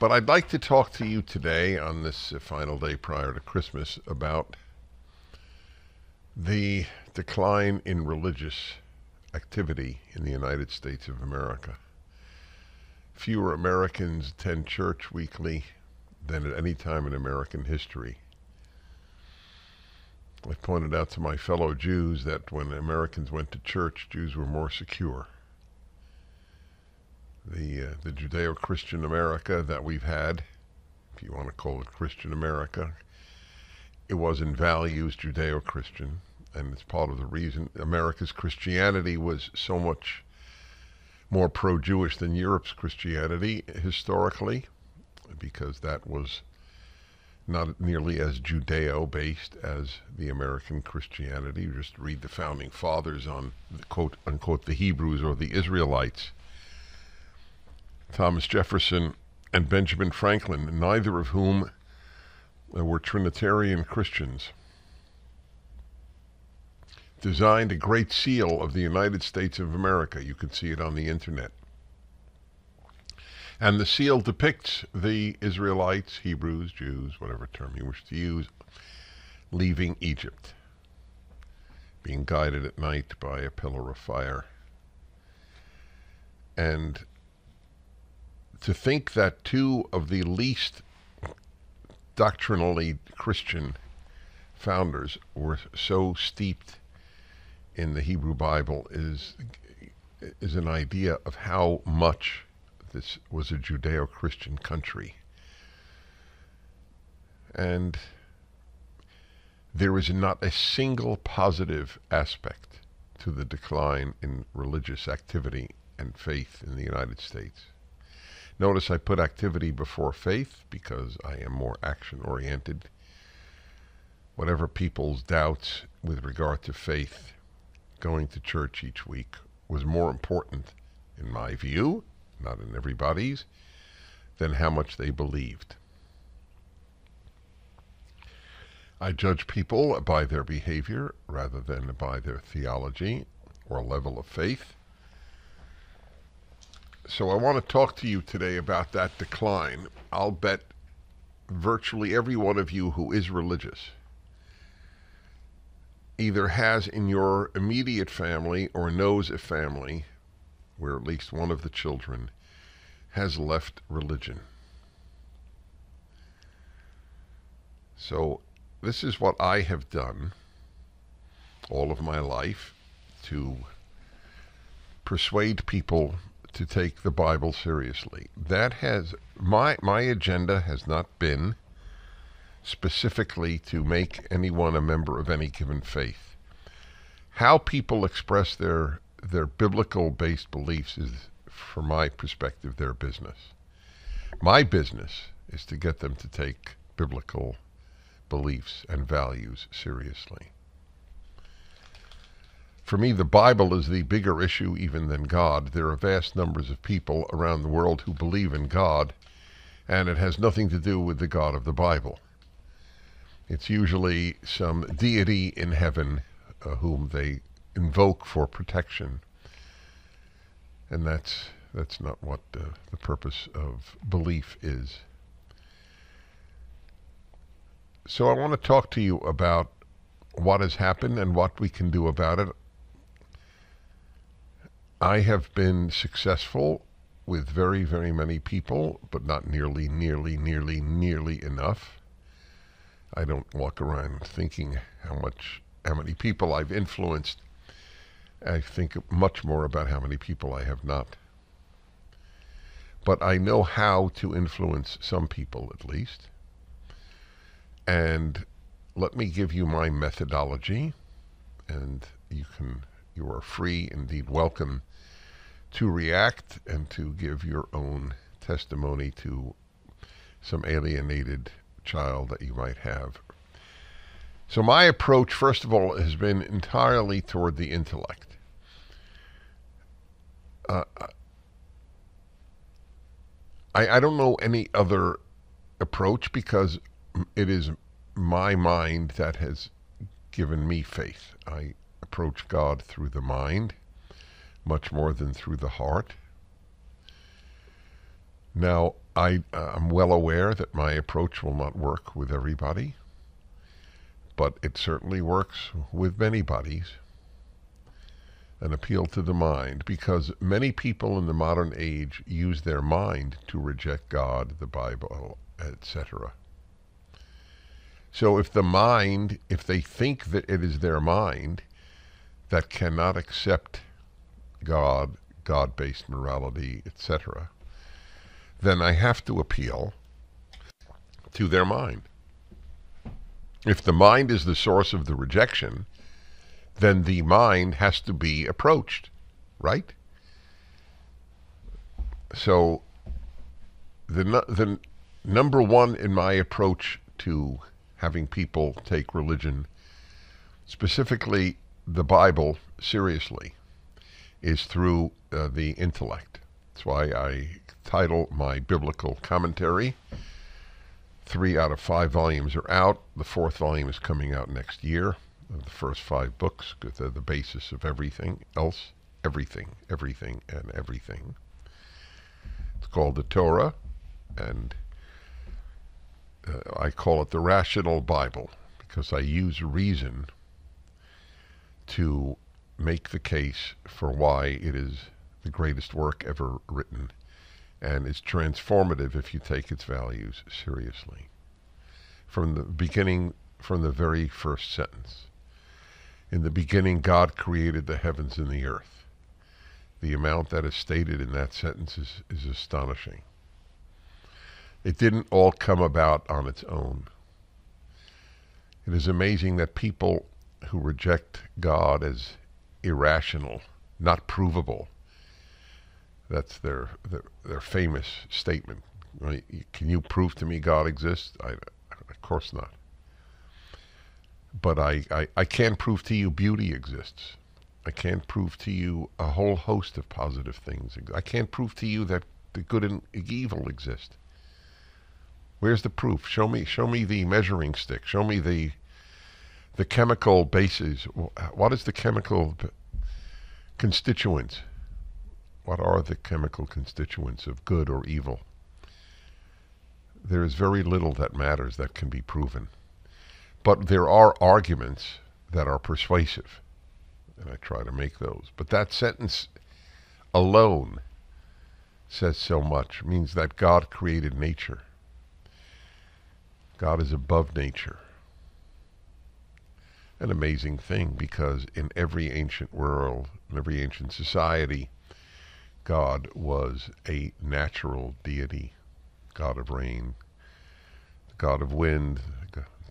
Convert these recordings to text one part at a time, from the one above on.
But I'd like to talk to you today on this final day prior to Christmas about the decline in religious activity in the United States of America. Fewer Americans attend church weekly than at any time in American history. I pointed out to my fellow Jews that when Americans went to church, Jews were more secure. The Judeo-Christian America that we've had, if you want to call it Christian America, it was in values Judeo-Christian, and it's part of the reason America's Christianity was so much more pro-Jewish than Europe's Christianity historically, because that was not nearly as Judeo-based as the American Christianity. You just read the founding fathers on, quote unquote, the Hebrews or the Israelites. Thomas Jefferson and Benjamin Franklin, neither of whom were Trinitarian Christians, designed a great seal of the United States of America. You can see it on the internet. And the seal depicts the Israelites, Hebrews, Jews, whatever term you wish to use, leaving Egypt, being guided at night by a pillar of fire. And to think that two of the least doctrinally Christian founders were so steeped in the Hebrew Bible is an idea of how much this was a Judeo-Christian country. And there is not a single positive aspect to the decline in religious activity and faith in the United States. Notice I put activity before faith because I am more action-oriented. Whatever people's doubts with regard to faith, going to church each week was more important, in my view, not in everybody's, than how much they believed. I judge people by their behavior rather than by their theology or level of faith. So I want to talk to you today about that decline. I'll bet virtually every one of you who is religious either has in your immediate family or knows a family where at least one of the children has left religion. So this is what I have done all of my life to persuade people to take the Bible seriously. That has, my agenda has not been specifically to make anyone a member of any given faith. How people express their biblical-based beliefs is, from my perspective, their business. My business is to get them to take biblical beliefs and values seriously. For me, the Bible is the bigger issue even than God. There are vast numbers of people around the world who believe in God, and it has nothing to do with the God of the Bible. It's usually some deity in heaven whom they invoke for protection, and that's not what the purpose of belief is. So I want to talk to you about what has happened and what we can do about it. I have been successful with very, very many people, but not nearly enough. I don't walk around thinking how many people I've influenced. I think much more about how many people I have not. But I know how to influence some people, at least. And let me give you my methodology, and you are free, indeed welcome, to react and to give your own testimony to some alienated child that you might have. So my approach, first of all, has been entirely toward the intellect. I don't know any other approach because it is my mind that has given me faith. I approach God through the mind much more than through the heart. Now, I'm well aware that my approach will not work with everybody, but it certainly works with many bodies. An appeal to the mind, because many people in the modern age use their mind to reject God, the Bible, etc. So if they think that it is their mind that cannot accept God, God-based morality, etc., then I have to appeal to their mind. If the mind is the source of the rejection, then the mind has to be approached, right? So the number one in my approach to having people take religion, specifically the Bible, seriously, is through the intellect. That's why I title my biblical commentary. 3 out of 5 volumes are out. The 4th volume is coming out next year. The first 5 books, because they're the basis of everything else. Everything, and everything. It's called the Torah, and I call it the rational Bible, because I use reason to make the case for why it is the greatest work ever written, and is transformative if you take its values seriously. From the beginning, from the very first sentence. In the beginning, God created the heavens and the earth. The amount that is stated in that sentence is astonishing. It didn't all come about on its own. It is amazing that people who reject God as irrational, not provable, that's their famous statement. Right? Can you prove to me God exists? Of course not. But I can prove to you beauty exists. I can't prove to you a whole host of positive things. I can't prove to you that the good and evil exist. Where's the proof? Show me the measuring stick. Show me the chemical bases. What is the chemical constituents? What are the chemical constituents of good or evil? There is very little that matters that can be proven. But there are arguments that are persuasive, and I try to make those. But that sentence alone says so much. It means that God created nature. God is above nature. An amazing thing, because in every ancient world, in every ancient society, God was a natural deity, God of rain, God of wind,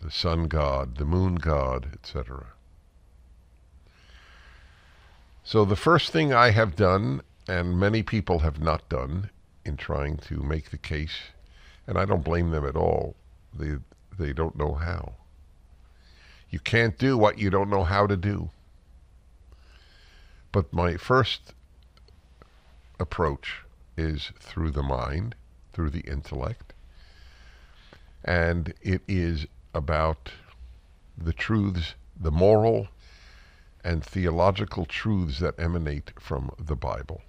the sun god, the moon god, etc. So the first thing I have done, and many people have not done, in trying to make the case, and I don't blame them at all, they don't know how. You can't do what you don't know how to do. But my first approach is through the mind, through the intellect, and it is about the truths, the moral and theological truths that emanate from the Bible.